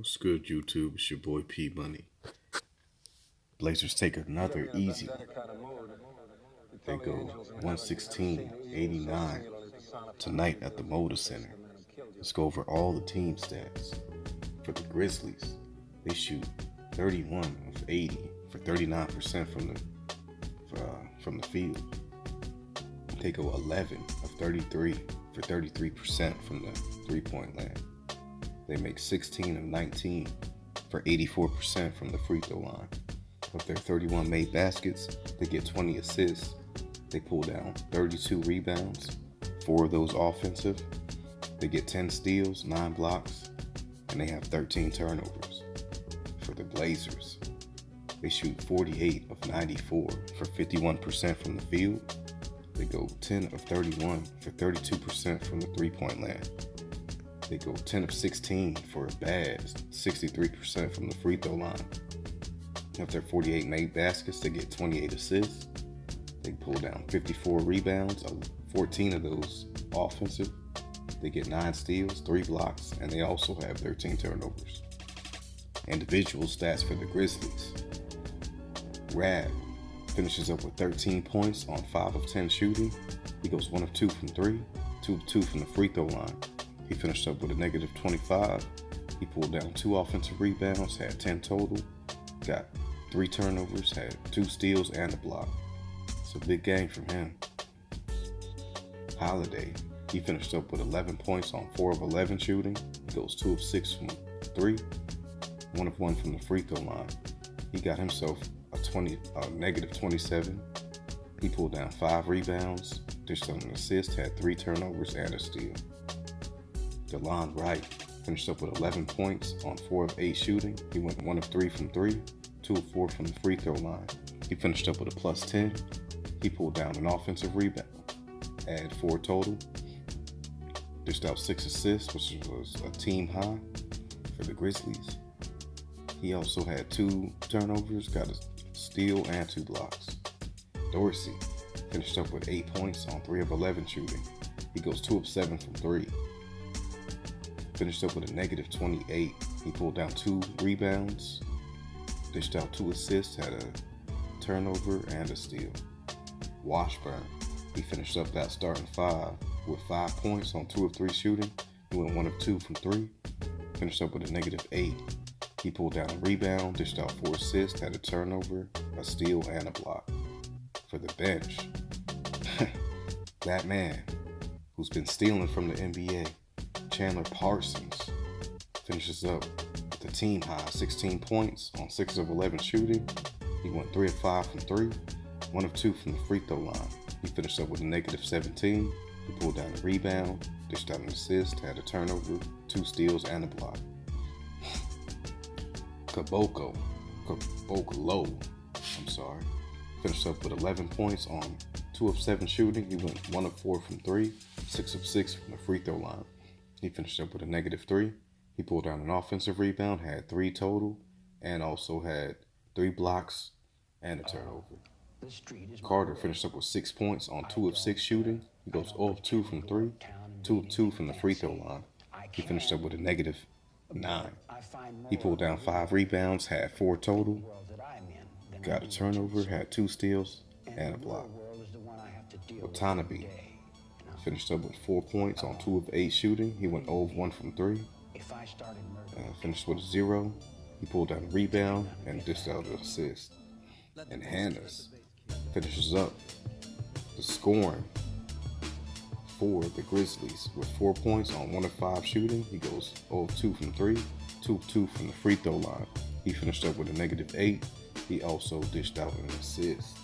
What's good, YouTube? It's your boy P Money. Blazers take another easy one. They go 116-89 tonight at the Moda Center. Let's go over all the team stats. For the Grizzlies, they shoot 31 of 80 for 39% from the field. They go 11 of 33 for 33% from the three-point land. They make 16 of 19 for 84% from the free throw line. Of their 31 made baskets, they get 20 assists. They pull down 32 rebounds, 4 of those offensive. They get 10 steals, 9 blocks, and they have 13 turnovers. For the Blazers, they shoot 48 of 94 for 51% from the field. They go 10 of 31 for 32% from the three-point land. They go 10 of 16 for a bad 63% from the free throw line. Of their 48 made baskets, they get 28 assists. They pull down 54 rebounds, 14 of those offensive. They get 9 steals, 3 blocks, and they also have 13 turnovers. Individual stats for the Grizzlies. Rabb finishes up with 13 points on 5 of 10 shooting. He goes 1 of 2 from 3, 2 of 2 from the free throw line. He finished up with a negative 25. He pulled down 2 offensive rebounds, had 10 total, got 3 turnovers, had 2 steals and a block. It's a big game from him. Holiday, he finished up with 11 points on 4 of 11 shooting. He goes 2 of 6 from 3, 1 of 1 from the free throw line. He got himself a negative 27. He pulled down 5 rebounds, dished out an assist, had 3 turnovers and a steal. Wright finished up with 11 points on 4 of 8 shooting. He went 1 of 3 from 3, 2 of 4 from the free throw line. He finished up with a plus 10. He pulled down an offensive rebound, had 4 total. Dished out 6 assists, which was a team high for the Grizzlies. He also had 2 turnovers, got a steal and 2 blocks. Dorsey finished up with 8 points on 3 of 11 shooting. He goes 2 of 7 from 3. Finished up with a negative 28. He pulled down 2 rebounds, dished out 2 assists, had a turnover and a steal. Washburn, he finished up that starting 5 with 5 points on 2 of 3 shooting. He went 1 of 2 from 3. Finished up with a negative 8. He pulled down a rebound, dished out 4 assists, had a turnover, a steal, and a block. For the bench, that man who's been stealing from the NBA, Parsons, finishes up with a team high 16 points on 6 of 11 shooting. He went 3 of 5 from 3, 1 of 2 from the free throw line. He finished up with a negative 17. He pulled down a rebound, dished out an assist, had a turnover, 2 steals, and a block. Caboclo, finished up with 11 points on 2 of 7 shooting. He went 1 of 4 from 3, 6 of 6 from the free throw line. He finished up with a negative 3. He pulled down an offensive rebound, had 3 total, and also had 3 blocks and a turnover. Carter finished up with 6 points on 2 of 6 shooting. He goes 0 of 2 from 3, 2 of 2 from the free throw line. He finished up with a negative 9. He pulled down 5 rebounds, had 4 total, got a turnover, had 2 steals, and a block. Watanabe finished up with 4 points on 2 of 8 shooting. He went 0 of 1 from 3. Finished with a 0. He pulled down a rebound and dished out an assist. And Hannes finishes up the scoring for the Grizzlies with 4 points on 1 of 5 shooting. He goes 0 of 2 from 3, 2 of 2 from the free throw line. He finished up with a negative 8. He also dished out an assist.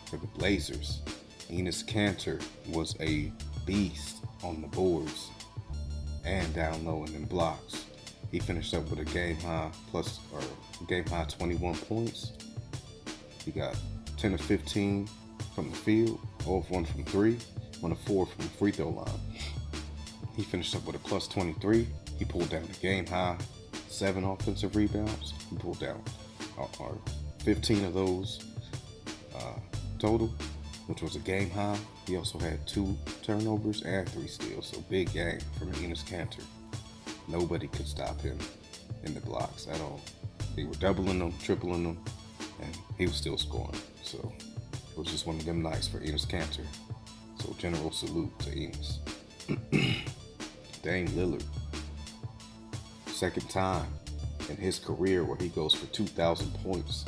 For the Blazers, Kanter was a beast on the boards and down low and in blocks. He finished up with a game high 21 points. He got 10 of 15 from the field, 0 of 1 from 3, 1 of 4 from the free throw line. He finished up with a plus 23. He pulled down a game high 7 offensive rebounds. He pulled down 15 of those total, which was a game high. He also had 2 turnovers and 3 steals, so big game from Kanter. Nobody could stop him in the blocks at all. They were doubling them, tripling them, and he was still scoring. So it was just one of them nights for Enes Kanter. So general salute to Enes. Dame Lillard, second time in his career where he goes for 2,000 points.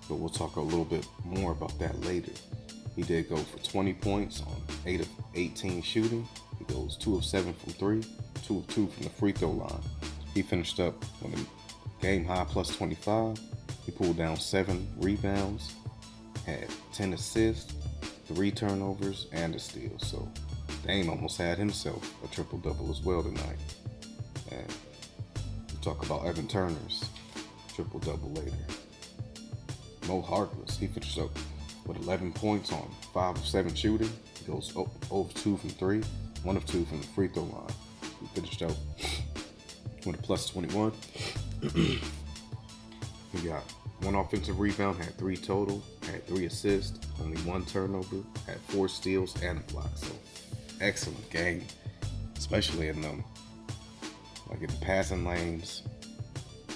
But we'll talk a little bit more about that later. He did go for 20 points on 8 of 18 shooting. He goes 2 of 7 from 3, 2 of 2 from the free throw line. He finished up with a game high plus 25. He pulled down 7 rebounds, had 10 assists, 3 turnovers, and a steal. So Dame almost had himself a triple-double as well tonight. And we'll talk about Evan Turner's triple-double later. Mo Harkless, he finished up with 11 points on 5 of 7 shooting. He goes 0 of 2 from 3, 1 of 2 from the free throw line. He finished out with a plus 21. He got 1 offensive rebound, had 3 total, had 3 assists, only 1 turnover, had 4 steals and a block. So excellent game, especially in them, like in the passing lanes,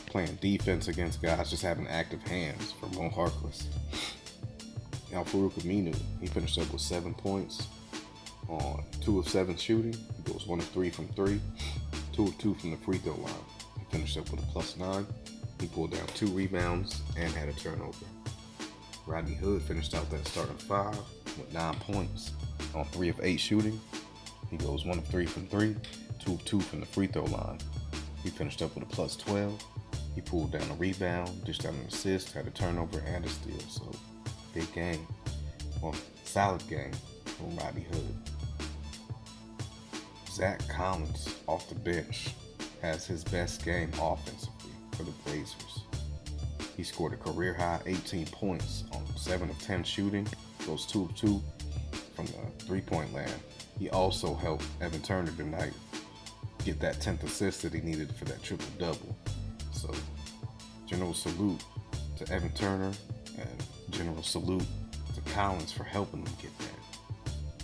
playing defense against guys, just having active hands for Mo Harkless. Al-Farouq Aminu, he finished up with 7 points on 2 of 7 shooting. He goes 1 of 3 from 3, 2 of 2 from the free throw line. He finished up with a plus 9. He pulled down 2 rebounds and had a turnover. Rodney Hood finished out that starting 5 with 9 points on 3 of 8 shooting. He goes 1 of 3 from 3, 2 of 2 from the free throw line. He finished up with a plus 12. He pulled down a rebound, dished out an assist, had a turnover and a steal. So big game, well, solid game from Rodney Hood. Zach Collins off the bench has his best game offensively for the Blazers. He scored a career high 18 points on 7 of 10 shooting, goes 2 of 2 from the three-point land. He also helped Evan Turner tonight get that 10th assist that he needed for that triple-double. So general salute to Evan Turner and general salute to Collins for helping him get that.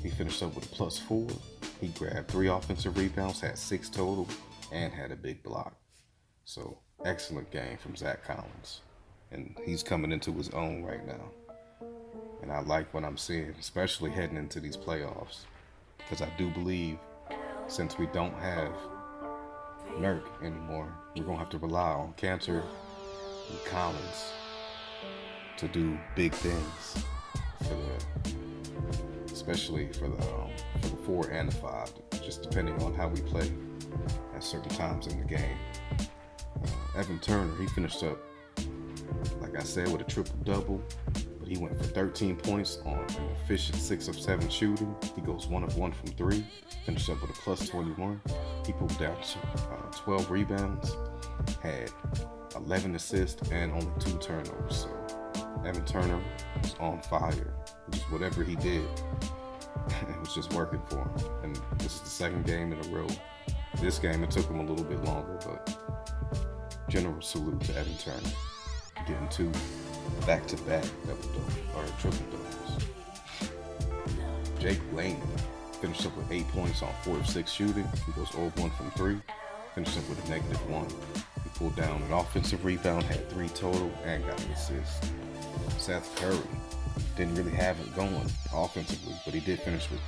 He finished up with a plus 4. He grabbed 3 offensive rebounds, had 6 total, and had a big block. So excellent game from Zach Collins. And he's coming into his own right now. And I like what I'm seeing, especially heading into these playoffs. Because I do believe since we don't have Nurk anymore, we're going to have to rely on Kanter and Collins to do big things especially for the 4 and the 5, just depending on how we play at certain times in the game. Evan Turner, he finished up, like I said, with a triple-double, but he went for 13 points on an efficient 6 of 7 shooting. He goes 1 of 1 from 3, finished up with a plus 21. He pulled down 12 rebounds, had 11 assists, and only 2 turnovers. So Evan Turner was on fire. Just whatever he did, it was just working for him. And this is the second game in a row. This game, it took him a little bit longer, but general salute to Evan Turner, getting 2 back-to-back triple-doubles. Jake Lane finished up with 8 points on 4 of 6 shooting. He goes 0 of 1 from 3, finished up with a -1. He pulled down an offensive rebound, had 3 total, and got an assist. Seth Curry didn't really have it going offensively, but he did finish with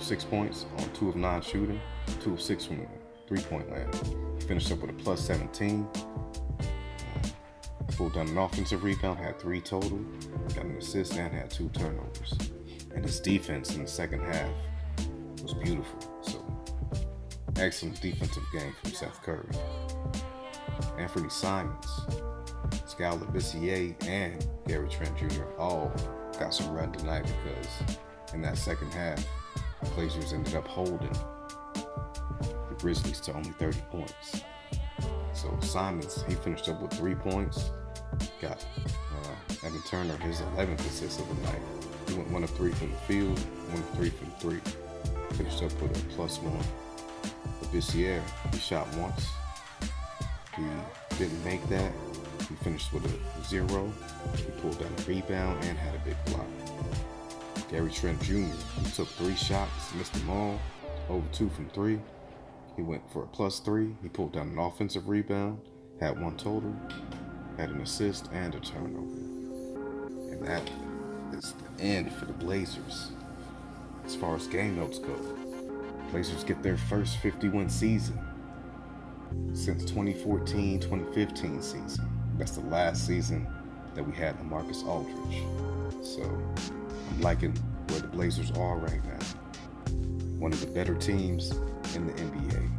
6 points on 2 of 9 shooting, 2 of 6 from the three-point land. He finished up with a plus 17. Pulled down an offensive rebound, had 3 total, got an assist, and had 2 turnovers. And his defense in the second half was beautiful. So excellent defensive game from Seth Curry. Anthony Simons, Skal Labissiere, and Gary Trent Jr. all got some run tonight because in that second half, the Blazers ended up holding the Grizzlies to only 30 points. So Simons, he finished up with 3 points, got Evan Turner his 11th assist of the night. He went 1 of 3 from the field, 1 of 3 from 3. Finished up with a +1. Labissiere, he shot once. He didn't make that. He finished with a 0. He pulled down a rebound and had a big block. Gary Trent Jr., he took 3 shots, missed them all, 0 of 2 from 3. He went for a +3. He pulled down an offensive rebound, had 1 total, had an assist and a turnover. And that is the end for the Blazers. As far as game notes go, Blazers get their first 50-win season since 2014-2015 season. That's the last season that we had LaMarcus Aldridge. So I'm liking where the Blazers are right now. One of the better teams in the NBA.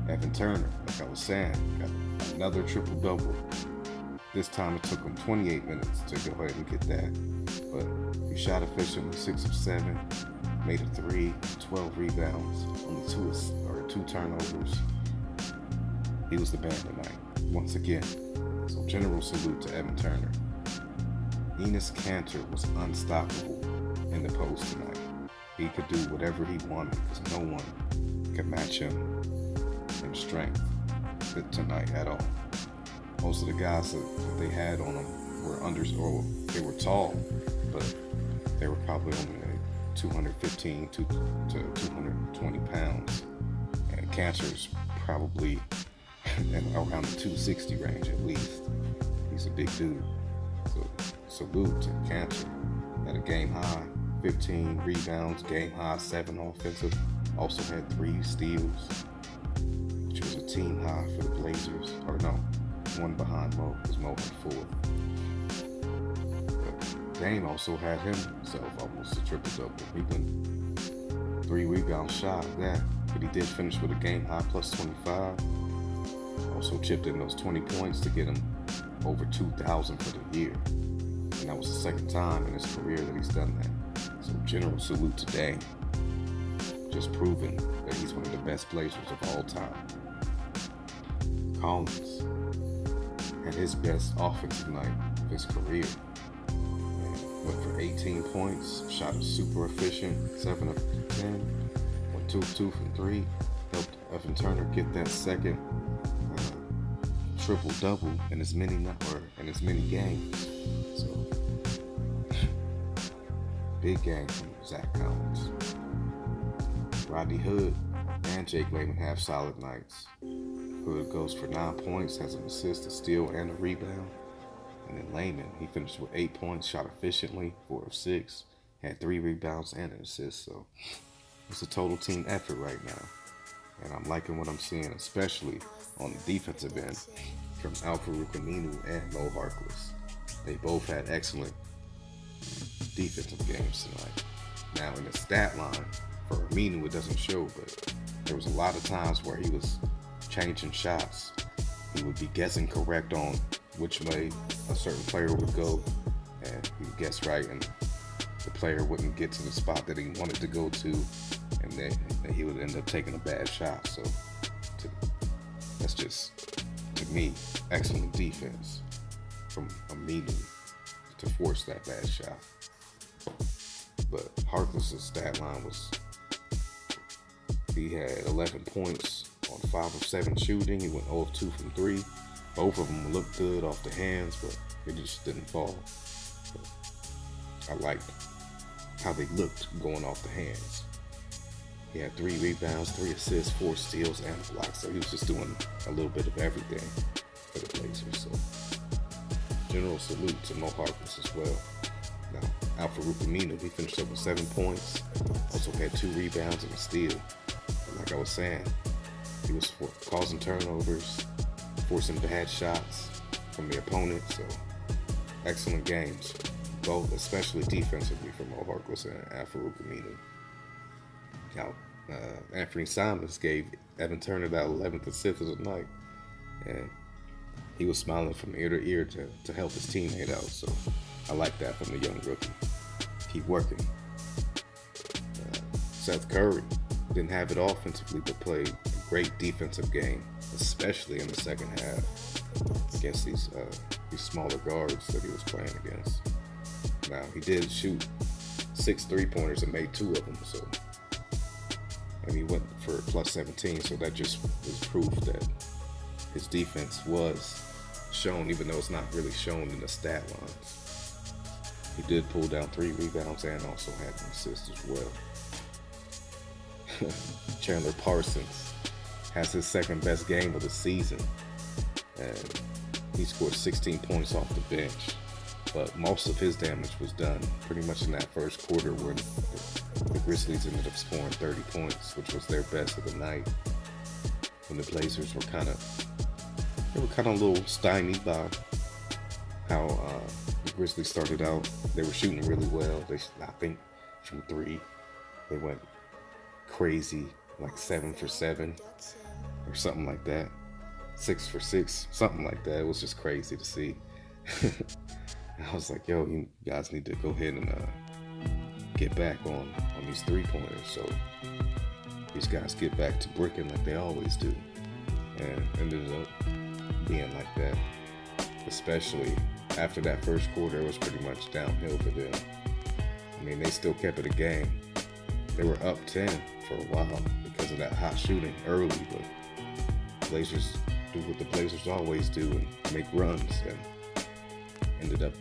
Evan Turner, like I was saying, got another triple-double. This time it took him 28 minutes to go ahead and get that. But he shot efficiently, 6 of 7, made a 3, 12 rebounds, only 2 turnovers. He was the man tonight, once again. So general salute to Evan Turner. Enes Kanter was unstoppable in the post tonight. He could do whatever he wanted because no one could match him in strength tonight at all. Most of the guys that they had on them were they were tall, but they were probably only 215 to 220 pounds. And Kanter's probably around the 260 range at least. He's a big dude. So salute to Kanter. At a game high 15 rebounds, game high 7 offensive. Also had 3 steals, which was a team high for the Blazers. Or no, 1 behind Mo, because Mo had 4. But Dame also had himself almost a triple-double. He went 3 rebounds shy of that, but he did finish with a game high plus 25. Also chipped in those 20 points to get him over 2,000 for the year. And that was the second time in his career that he's done that. So general salute to Dame. Just proving that he's one of the best Blazers of all time. Collins had his best offensive night of his career. Went for 18 points, shot a super efficient 7 of 10, went 2 of 2 from 3, helped Evan Turner get that second triple-double in as many games. So big game from Zach Collins. Rodney Hood and Jake Layman have solid nights. Hood goes for 9 points, has an assist, a steal, and a rebound. And then Layman, he finished with 8 points, shot efficiently, 4 of 6, had 3 rebounds and an assist. So it's a total team effort right now. And I'm liking what I'm seeing, especially on the defensive end from Al-Farouq Aminu and Mo Harkless. They both had excellent defensive games tonight. Now in the stat line, for Aminu it doesn't show, but there was a lot of times where he was changing shots. He would be guessing correct on which way a certain player would go, and he would guess right, and the player wouldn't get to the spot that he wanted to go to, and then he would end up taking a bad shot. So that's just, to me, excellent defense from Aminu to force that bad shot. But Harkless' stat line was, he had 11 points on 5 of 7 shooting. He went 0 of 2 from 3. Both of them looked good off the hands, but it just didn't fall. But I liked how they looked going off the hands. He had 3 rebounds, 3 assists, 4 steals, and a block. So he was just doing a little bit of everything for the Blazers. So general salute to Mo Harkless as well. Now, Al-Farouq Aminu, he finished up with 7 points. Also had 2 rebounds and a steal. And like I was saying, he was causing turnovers, forcing bad shots from the opponent. So excellent games, both, especially defensively from Mo Harkless and Al-Farouq Aminu. Now, Anthony Simons gave Evan Turner that 11th assist of the night, and he was smiling from ear to ear to help his teammate out. So I like that from the young rookie. Keep working. Seth Curry didn't have it offensively, but played a great defensive game, especially in the second half against these smaller guards that he was playing against. Now, he did shoot 6 3-pointers and made 2 of them, and he went for plus 17, so that just was proof that his defense was shown, even though it's not really shown in the stat lines. He did pull down 3 rebounds and also had an assist as well. Chandler Parsons has his second best game of the season. and he scored 16 points off the bench. But most of his damage was done pretty much in that first quarter when the Grizzlies ended up scoring 30 points, which was their best of the night. When the Blazers were kind of a little stymied by how the Grizzlies started out. They were shooting really well. I think from three, they went crazy, like 7 for 7 or something like that. 6 for 6, something like that. It was just crazy to see. I was like, yo, you guys need to go ahead and get back on these 3-pointers. So these guys get back to bricking like they always do. And ended up being like that. Especially after that first quarter, it was pretty much downhill for them. I mean, they still kept it a game. They were up 10 for a while because of that hot shooting early, but Blazers do what the Blazers always do and make runs, and ended up,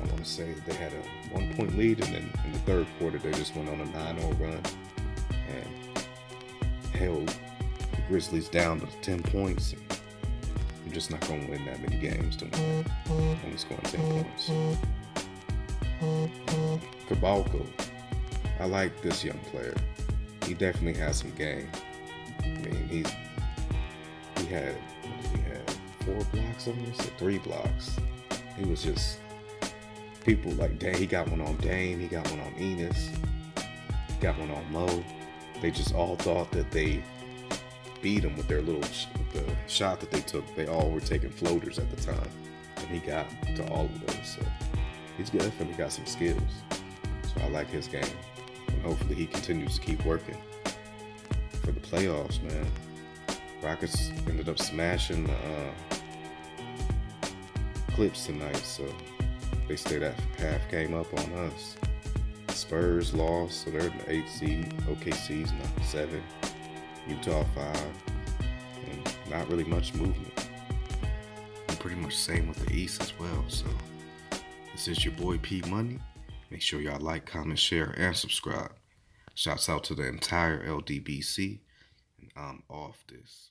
I want to say they had a 1-point lead, and then in the third quarter they just went on a 9-0 run and held the Grizzlies down to 10 points. And you're just not going to win that many games doing that, only scoring 10 points. Cabalco, I like this young player. He definitely has some game. I mean, he had 4 blocks on this, or 3 blocks. He was just, people like Dame. He got one on Dame. He got one on Enos. He got one on Lowe. They just all thought that they beat him with the shot that they took. They all were taking floaters at the time, and he got to all of those. So he's definitely got some skills. So I like his game, and hopefully he continues to keep working for the playoffs, man. Rockets ended up smashing the Clips tonight, so they stayed at half game up on us. Spurs lost, so they're in the 8th seed. OKC's not 7. Utah 5. And not really much movement. And pretty much same with the East as well. So this is your boy P Money. Make sure y'all like, comment, share, and subscribe. Shouts out to the entire LDBC. And I'm off this.